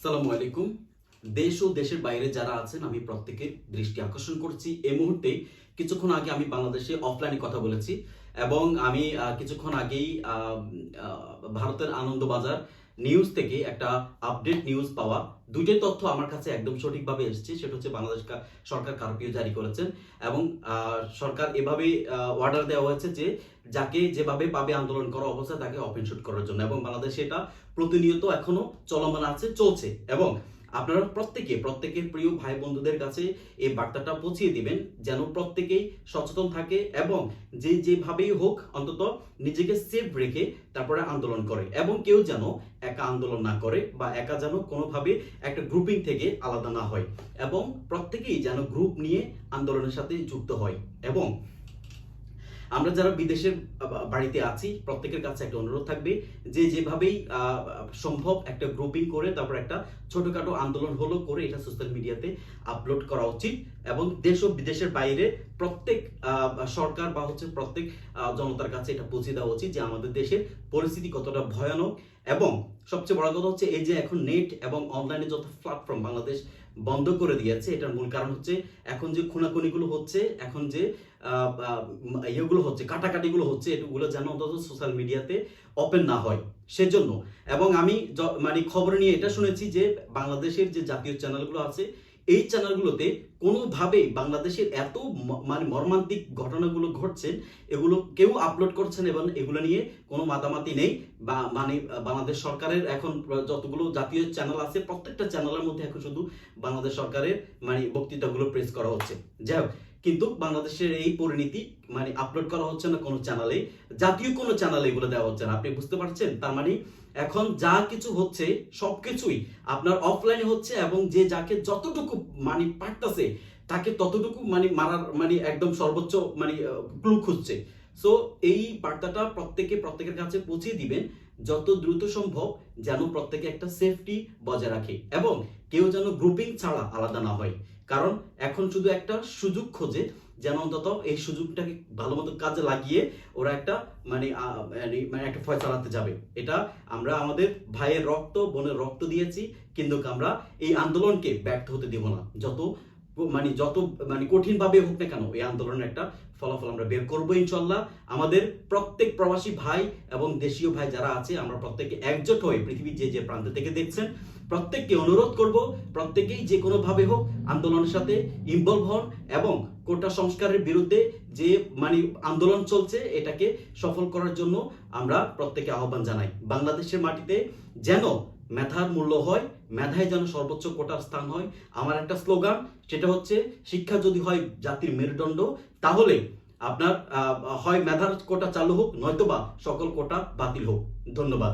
আসসালামু আলাইকুম। দেশ ও দেশের বাইরে যারা আছেন আমি প্রত্যেকের দৃষ্টি আকর্ষণ করছি। এই মুহূর্তে কিছুক্ষণ আগে আমি বাংলাদেশে অফলাইনে কথা বলেছি এবং আমি কিছুক্ষণ আগেই ভারতের আনন্দবাজার নিউজ থেকে একটা আপডেট নিউজ পাওয়া দুইটাই তথ্য আমার কাছে একদম সঠিকভাবে এসেছে। সেটা হচ্ছে বাংলাদেশ সরকার কারফিউ জারি করেছেন এবং সরকার এভাবে অর্ডার দেওয়া হয়েছে যে যাকে যেভাবে পাবে আন্দোলন করা অবস্থায় তাকে ওপেন শুট করার জন্য, এবং বাংলাদেশে এটা প্রতিনিয়ত এখনো চলমান আছে, চলছে। এবং আপনারা প্রত্যেকের প্রিয় ভাই বন্ধুদের কাছে এই বার্তাটা পৌঁছিয়ে দিবেন যেন প্রত্যেকেই সচেতন থাকে এবং যেভাবেই হোক অন্তত নিজেকে সেফ রেখে তারপরে আন্দোলন করে, এবং কেউ যেন একা আন্দোলন না করে বা একা যেন কোনোভাবে একটা গ্রুপিং থেকে আলাদা না হয়, এবং প্রত্যেকেই যেন গ্রুপ নিয়ে আন্দোলনের সাথে যুক্ত হয়। এবং আমরা যারা বিদেশের বাড়িতে আছি প্রত্যেকের কাছে একটা অনুরোধ থাকবে যে যেভাবেই সম্ভব একটা গ্রুপিং করে তারপর একটা ছোটখাটো আন্দোলন হলো করে এটা সোশ্যাল মিডিয়াতে আপলোড করা উচিত, এবং দেশ ও বিদেশের বাইরে প্রত্যেক সরকার বা প্রত্যেক জনতার কাছে এটা পৌঁছে দেওয়া উচিত যে আমাদের দেশের পরিস্থিতি কতটা ভয়ানক। এবং সবচেয়ে বড় কথা হচ্ছে এই যে এখন নেট এবং অনলাইনে যত প্ল্যাটফর্ম বাংলাদেশ বন্ধ করে দিয়েছে, এটার মূল কারণ হচ্ছে এখন যে খুনাখুনিগুলো হচ্ছে, এখন যে ইয়েগুলো হচ্ছে, কাটাকাটিগুলো হচ্ছে, এগুলো যেন অন্তত সোশ্যাল মিডিয়াতে ওপেন না হয় সেজন্য। এবং আমি মানে খবর নিয়ে এটা শুনেছি যে বাংলাদেশের যে জাতীয় চ্যানেলগুলো আছে এই চ্যানেলগুলোতে কোনোভাবেই বাংলাদেশের এত মানে মর্মান্তিক ঘটনাগুলো ঘটছে এগুলো কেউ আপলোড করছেন এবং এগুলো নিয়ে কোনো মাতামাতি নেই। বা মানে বাংলাদেশ সরকারের এখন যতগুলো জাতীয় চ্যানেল আছে প্রত্যেকটা চ্যানেলের মধ্যে এখন শুধু বাংলাদেশ সরকারের মানে বক্তৃতাগুলো প্রেস করা হচ্ছে। যাই হোক, কিন্তু বাংলাদেশের এই পরিণতি মানে আপলোড করা হচ্ছে না কোনো চ্যানেলে, জাতীয় কোনো চ্যানেলে এগুলো দেওয়া হচ্ছে না। আপনি বুঝতে পারছেন? তার মানে এখন যা কিছু হচ্ছে সবকিছুই আপনার অফলাইনে হচ্ছে, এবং যে যাকে যতটুকু মানে পারতেছে তাকে ততটুকু মানে মারার মানে একদম সর্বোচ্চ মানে ক্লু খুঁজছে। সো এই বার্তাটা প্রত্যেকের কাছে পৌঁছে দিবেন যত দ্রুত সম্ভব, যেন প্রত্যেকে একটা সেফটি বজায় রাখে এবং কেউ যেন গ্রুপিং ছাড়া আলাদা না হয়। কারণ এখন শুধু একটা সুযোগ খোঁজে যেন অন্তত এই সুযোগটাকে ভালো মতো কাজে লাগিয়ে ওরা একটা মানে একটা ফয় চালাতে যাবে। এটা আমরা আমাদের ভাইয়ের রক্ত বোনের রক্ত দিয়েছি, কিন্তু আমরা এই আন্দোলনকে ব্যর্থ হতে দেব না। যত কঠিন ভাবে হোক না কেন এই আন্দোলনের একটা ফলাফল আমরা বের করবো ইনশাল্লাহ। আমাদের প্রত্যেক প্রবাসী ভাই এবং দেশীয় ভাই যারা আছে আমরা প্রত্যেকে একজোট হয়ে পৃথিবীর যে প্রান্ত থেকে দেখছেন প্রত্যেককে অনুরোধ করব প্রত্যেকেই যে কোনো ভাবে হোক আন্দোলনের সাথে ইনভলভ হন, এবং কোটা সংস্কারের বিরুদ্ধে যে মানে আন্দোলন চলছে এটাকে সফল করার জন্য আমরা প্রত্যেকে আহ্বান জানাই। বাংলাদেশের মাটিতে যেন মেধার মূল্য হয়, মেধায় যেন সর্বোচ্চ কোটার স্থান হয়। আমার একটা স্লোগান, সেটা হচ্ছে শিক্ষা যদি হয় জাতির মেরুদণ্ড, তাহলে আপনার হয় মেধার কোটা চালু হোক, নয়তোবা সকল কোটা বাতিল হোক। ধন্যবাদ।